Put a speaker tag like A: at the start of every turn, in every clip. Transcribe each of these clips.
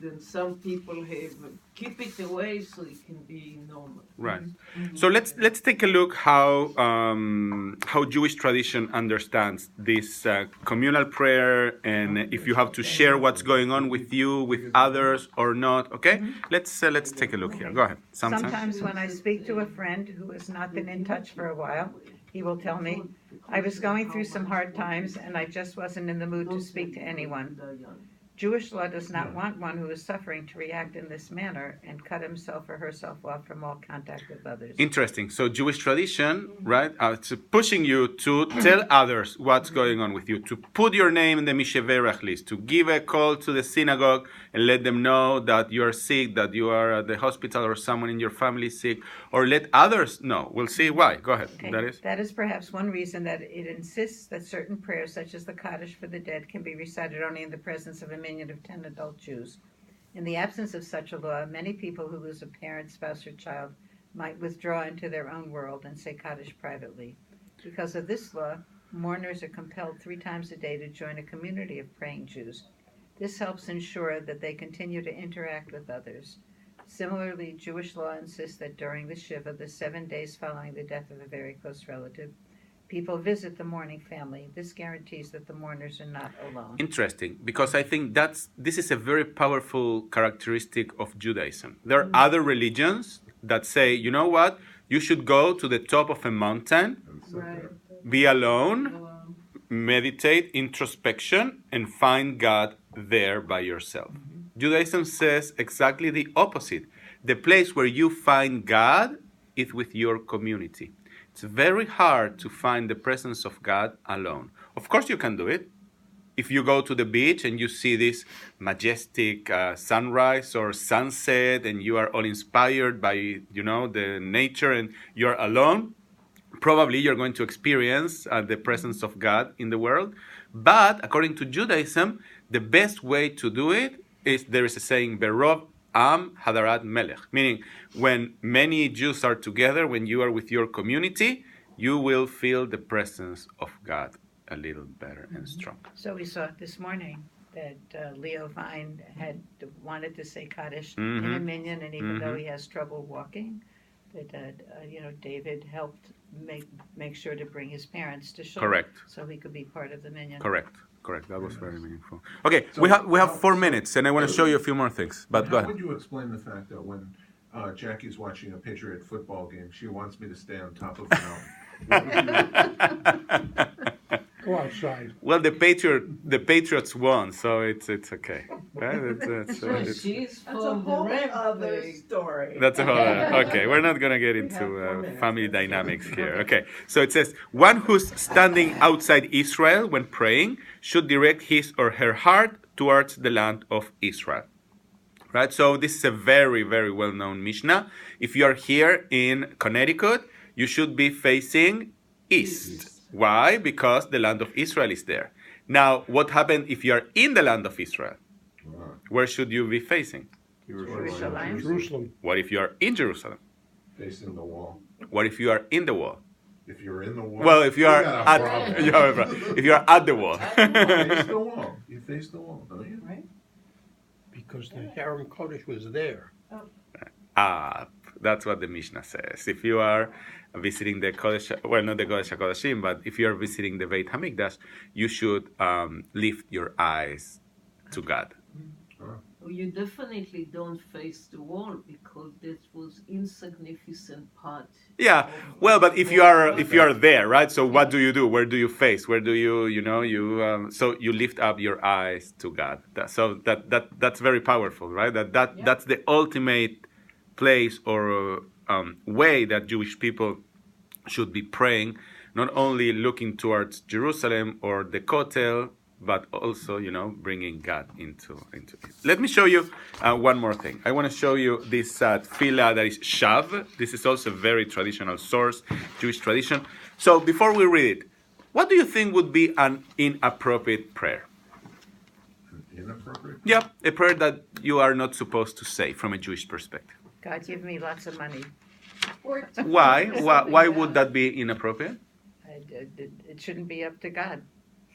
A: and some people have keep it away so it can be normal.
B: Right. So let's take a look how Jewish tradition understands this communal prayer, and if you have to share what's going on with you, with others, or not. Okay. Let's take a look here. Go ahead.
C: Sometimes when I speak to a friend who has not been in touch for a while, he will tell me, I was going through some hard times and I just wasn't in the mood to speak to anyone. Jewish law does not want one who is suffering to react in this manner and cut himself or herself off from all contact with others.
B: Interesting. So Jewish tradition, right? It's pushing you to tell others what's going on with you, to put your name in the Misheverach list, to give a call to the synagogue and let them know that you are sick, that you are at the hospital, or someone in your family is sick, or let others know. We'll see why. Go ahead.
C: Okay. That is perhaps one reason that it insists that certain prayers, such as the Kaddish for the dead, can be recited only in the presence of a minion of 10 adult Jews. In the absence of such a law, many people who lose a parent, spouse, or child might withdraw into their own world and say Kaddish privately. Because of this law, mourners are compelled 3 times a day to join a community of praying Jews. This helps ensure that they continue to interact with others. Similarly, Jewish law insists that during the Shiva, the 7 days following the death of a very close relative, people visit the mourning family. This guarantees that the mourners are not alone.
B: Interesting, because I think this is a very powerful characteristic of Judaism. There are other religions that say, you know what, you should go to the top of a mountain, be alone, meditate, introspection, and find God there by yourself. Judaism says exactly the opposite. The place where you find God is with your community. It's very hard to find the presence of God alone. Of course you can do it. If you go to the beach and you see this majestic sunrise or sunset and you are all inspired by, the nature and you're alone, probably you're going to experience the presence of God in the world. But according to Judaism, the best way to do it is, there is a saying, Berov Am Hadarat Melech, meaning when many Jews are together, when you are with your community, you will feel the presence of God a little better and stronger.
C: So we saw this morning that Leo Vine had wanted to say Kaddish in a minyan, and even though he has trouble walking, that David helped make sure to bring his parents to Shul,
B: Correct.
C: So he could be part of the minyan.
B: Correct. That was very meaningful. Okay, so we have 4 minutes, and I want to show you a few more things. But go ahead.
D: How would you explain the fact that when Jackie's watching a Patriot football game, she wants me to stay on top of the mountain?
E: Go outside.
B: Well, the Patriots won, so it's okay. Right?
A: She's
F: That's a whole other story.
B: That's a whole okay. We're not gonna get into family dynamics here. Okay, so it says one who's standing outside Israel when praying should direct his or her heart towards the land of Israel. Right. So this is a very, very well-known Mishnah. If you are here in Connecticut, you should be facing east. Why? Because the land of Israel is there. Now, what happened if you are in the land of Israel? Where should you be facing?
E: Jerusalem.
B: What if you are in Jerusalem?
D: Facing the wall.
B: What if you are in the wall?
D: If you're in the wall.
B: Well, if you are at if you are at the wall.
D: Face the wall. You face the wall, don't you?
F: Right?
E: Because the Harem Kodesh was there.
B: That's what the Mishnah says. If you are visiting the Kodesh, well, not the Kodesh HaKodashim, but if you are visiting the Beit HaMikdash, you should lift your eyes to God.
A: Well, you definitely don't face the wall because this was insignificant part.
B: Yeah, well, but if you are there, right? So what do you do? Where do you face? Where do you so you lift up your eyes to God. That's very powerful, right? That's the ultimate place or way that Jewish people should be praying, not only looking towards Jerusalem or the Kotel, but also, bringing God into it. Let me show you one more thing. I want to show you this tefillah that is Shav. This is also a very traditional source, Jewish tradition. So before we read it, what do you think would be an inappropriate prayer?
D: Inappropriate?
B: Yeah, a prayer that you are not supposed to say from a Jewish perspective.
C: God, give me lots of money.
B: Why? Why would that be inappropriate?
C: It shouldn't be up to God.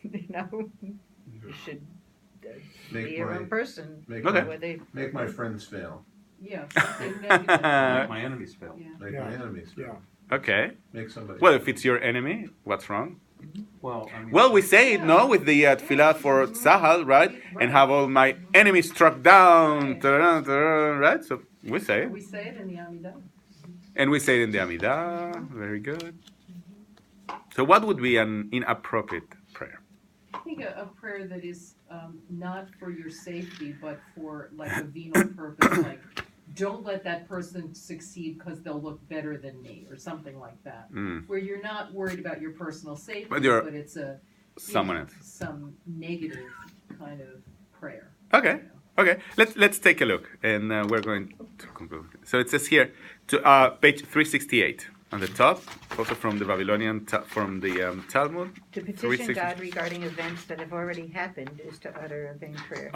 C: You should
D: Make
C: be your
D: my-
C: own person.
D: Make
B: Okay.
D: my,
C: Whether
D: make my friends fail.
F: Yeah, something negative.
G: Make my enemies fail.
F: Yeah.
D: Make
E: Yeah.
D: my enemies fail.
B: Okay.
D: Make somebody.
B: Well, if it's your enemy, what's wrong?
G: Well, I mean,
B: Well, we say it, no, with the tefillah for Tzahal, right? And have all my enemies struck down, right? So we say it.
F: We say it in the Amidah.
B: And we say it in the Amidah. Very good. So what would be an inappropriate prayer?
F: I think a prayer that is not for your safety, but for like a venal purpose, like don't let that person succeed because they'll look better than me, or something like that.
B: Mm.
F: Where you're not worried about your personal safety,
B: But you're
F: it's a
B: someone else.
F: some negative kind of prayer.
B: Okay.
F: you know.
B: Okay, let's take a look, and we're going to conclude. So it says here, to page 368 on the top, also from the Babylonian from the Talmud.
C: to petition
B: 360.
C: God regarding events that have already happened is to utter a vain prayer.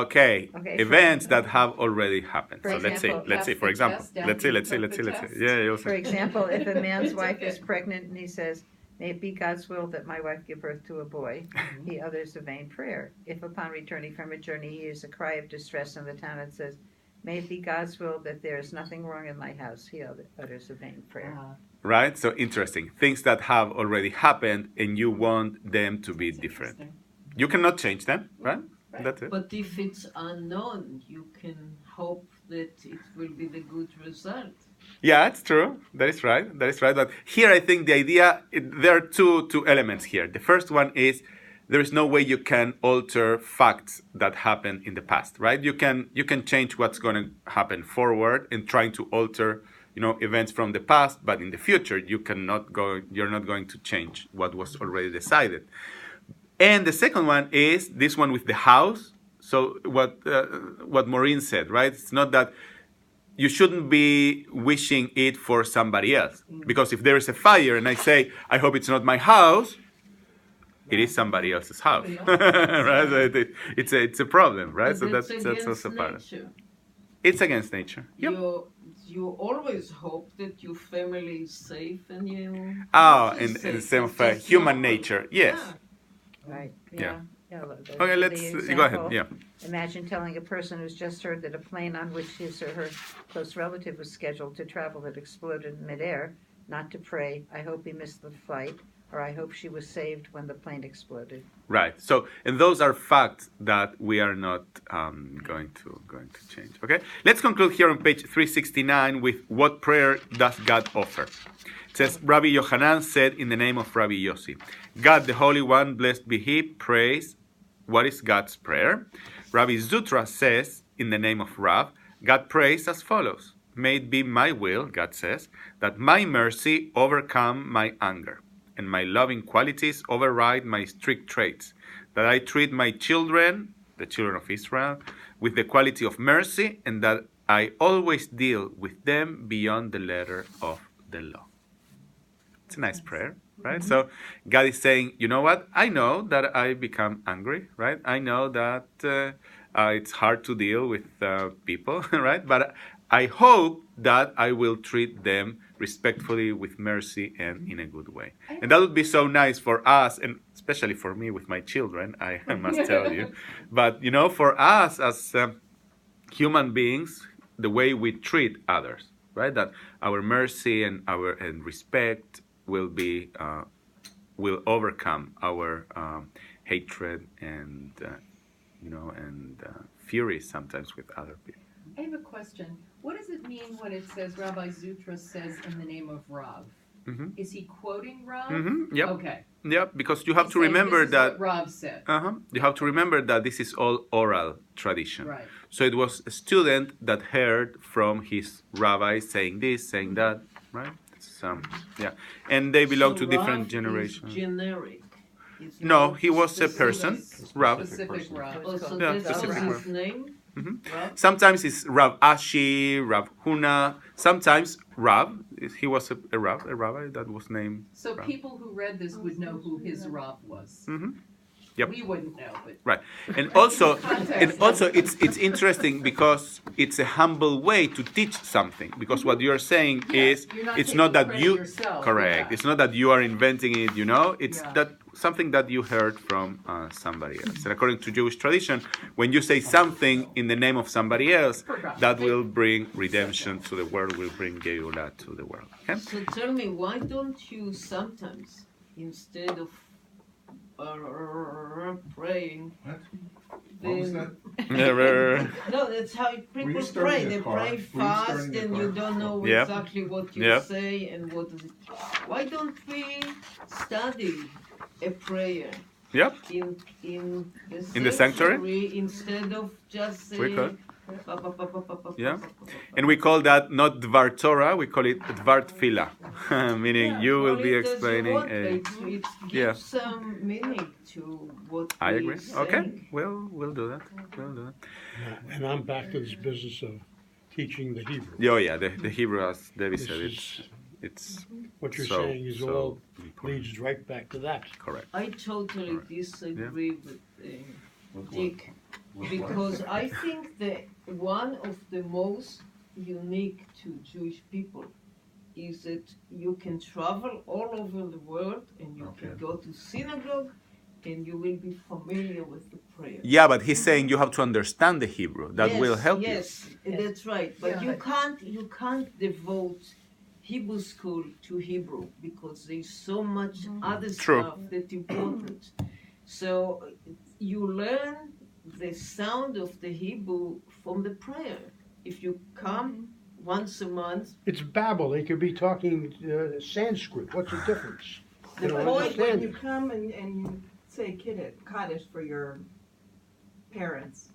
B: Okay,
C: Okay,
B: events that have already happened.
C: For
B: So let's see,
C: example,
B: let's see.
F: pass
B: For
F: the
B: example,
F: test, down
B: let's see,
F: you
B: let's see,
F: took
B: let's see,
F: the
B: let's see.
F: test.
B: Yeah, you'll
C: For
B: see.
C: example, if a man's
F: It's
C: wife
F: okay.
C: is pregnant and he says, "May it be God's will that my wife give birth to a boy," he utters a vain prayer. If upon returning from a journey he hears a cry of distress in the town and says, "May it be God's will that there is nothing wrong in my house," he utters a vain prayer.
B: Right? So interesting. Things that have already happened, and you want them to be
F: That's
B: different.
F: interesting.
B: You cannot change them, right?
F: Right.
B: That's it.
A: But if it's unknown, you can hope that it will be the good result.
B: Yeah, it's true. That is right. That is right. But here, I think the idea there are two elements here. The first one is there is no way you can alter facts that happened in the past, right? You can change what's going to happen forward and trying to alter, events from the past, but in the future you're not going to change what was already decided. And the second one is this one with the house. So what Maureen said, right? It's not that you shouldn't be wishing it for somebody else. Because if there is a fire and I say, I hope it's not my house, it is somebody else's house. Right? So it's a problem, right?
A: But
B: So
A: that's
B: that's
A: against
B: also part of it.
A: nature.
B: It's against nature. Yep.
A: You always hope that your family is safe and you.
B: Oh,
A: is
B: and
A: safe.
B: same of
A: That's
B: human
A: normal.
B: nature. Yes.
A: Yeah.
C: Right.
B: Yeah.
C: The-
B: Okay,
C: the
B: let's go ahead.
C: example,
B: Yeah.
C: Imagine telling a person who's just heard that a plane on which his or her close relative was scheduled to travel had exploded in midair, not to pray, "I hope he missed the flight," or "I hope she was saved when the plane exploded."
B: Right. So, and those are facts that we are not going to change. Okay. Let's conclude here on page 369 with what prayer does God offer. It says, Rabbi Yochanan said in the name of Rabbi Yossi, God the Holy One, blessed be He, prays. What is God's prayer? Rabbi Zutra says in the name of Rav, God prays as follows: May it be my will, God says, that my mercy overcome my anger, and my loving qualities override my strict traits, that I treat my children, the children of Israel, with the quality of mercy, and that I always deal with them beyond the letter of the law. It's a nice prayer, right? So God is saying, you know what? I know that I become angry, right? I know that it's hard to deal with people, right? But I hope that I will treat them respectfully, with mercy, and in a good way. And that would be so nice for us, and especially for me with my children, I must tell you. But, for us as human beings, the way we treat others, right? That our mercy and respect will overcome our hatred and fury sometimes with other people.
F: I have a question. What does it mean when it says Rabbi Zutra says in the name of Rav?
B: Mhm.
F: Is he quoting Rav?
B: Yep.
F: Okay.
B: Yep. Because you have
F: He's
B: to
F: saying,
B: remember
F: this is
B: that.
F: what Rav said.
B: You have to remember that this is all oral tradition.
F: Right.
B: So it was a student that heard from his rabbi saying this, saying that, right? And they belong
A: So
B: to different
A: Rav is
B: generations.
A: generic. It's
B: No,
A: not
B: he was a
A: specific.
B: person, Rav.
F: Specific Rav.
A: Oh, so
B: Yeah,
A: that's
B: specific
A: his
B: Rav.
A: name? Rav?
B: Sometimes it's Rav Ashi, Rav Huna. Sometimes Rav. He was a rabbi that was named.
F: So
B: Rav.
F: people who read this would know who his Rav was.
B: Mhm. Yep.
F: We wouldn't know, but
B: Right, and also,
F: Context.
B: it's interesting because it's a humble way to teach something, because what you're saying is
F: You're not
B: it's
F: taking
B: not that
F: credit
B: you
F: yourself,
B: correct.
F: yeah.
B: It's not that you are inventing it. It's
F: Yeah.
B: that something that you heard from somebody else. And according to Jewish tradition, when you say something in the name of somebody else, that will bring redemption to the world, will bring Geulah to the world. Okay?
A: So tell me, why don't you sometimes, instead of praying,
D: What? What was
A: then
D: that?
A: no, that's how
D: Were
A: people
D: you starting
A: pray.
D: a
A: They
D: car?
A: pray
D: Were you
A: fast,
D: starting a
A: and
D: car?
A: you don't know
B: Yeah.
A: exactly what you
B: Yeah.
A: say and what is it. Why don't we study a prayer
B: Yep.
A: in the
B: sanctuary?
A: instead of just
B: We
A: saying?
B: could. Yeah.
A: Yeah.
B: And we call that not Dvar Torah, we call it Dvar Tefillah, meaning you will be explaining a.
A: It gives
B: Yeah.
A: some meaning to what
B: I
A: we're
B: agree.
A: saying.
B: Okay, we'll do that. We'll do that.
E: And I'm back to this business of teaching the Hebrew.
B: Oh yeah, the Hebrew, as David
E: This
B: said,
E: is-
B: it's
E: What you're
B: so,
E: saying is
B: so
E: all
B: important.
E: leads right back to that.
B: Correct.
A: I totally
B: Alright.
A: disagree with
D: With
A: Dick,
D: what?
A: because I think that one of the most unique to Jewish people is that you can travel all over the world and you can
D: Okay.
A: go to synagogue and you will be familiar with the prayer.
B: Yeah, but he's saying you have to understand the Hebrew. That will help you.
A: Yes, that's right. But
F: Yeah.
A: you can't devote Hebrew school to Hebrew because there's so much other
B: True.
A: stuff that's important. So you learn the sound of the Hebrew from the prayer. If you come once a month,
E: It's Babel. They could be talking Sanskrit. What's the difference?
A: the
E: You don't
A: point
E: understand
G: When you
E: it.
G: come and you say Kaddish for your parents,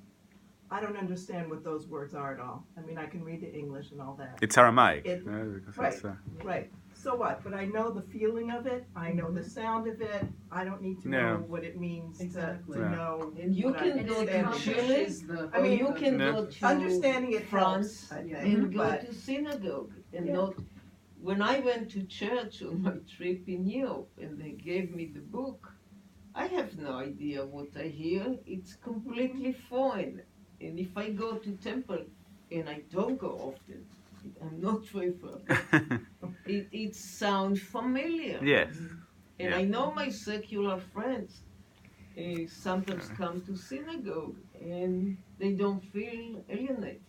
G: I don't understand what those words are at all. I mean, I can read the English and all that.
B: It's Aramaic.
G: It-
B: because
G: right.
B: it's,
G: Right. So what? But I know the feeling of it. I know the sound of it. I don't need to
B: Yeah.
G: know what it means
F: Exactly.
G: to
B: Yeah.
G: know.
A: And you
G: what
A: can
G: I
A: go to
G: understand.
A: Chile,
G: I mean,
A: you can
B: Yeah.
A: go to
G: Understanding it
A: France
G: helps, I think,
A: and go
G: but
A: to synagogue and
G: Yeah.
A: not. When I went to church on my trip in Europe and they gave me the book, I have no idea what I hear. It's completely foreign. And if I go to temple, and I don't go often, I'm not faithful. It sounds familiar.
B: yes.
A: And
B: Yeah.
A: I know my secular friends sometimes come to synagogue and they don't feel alienated.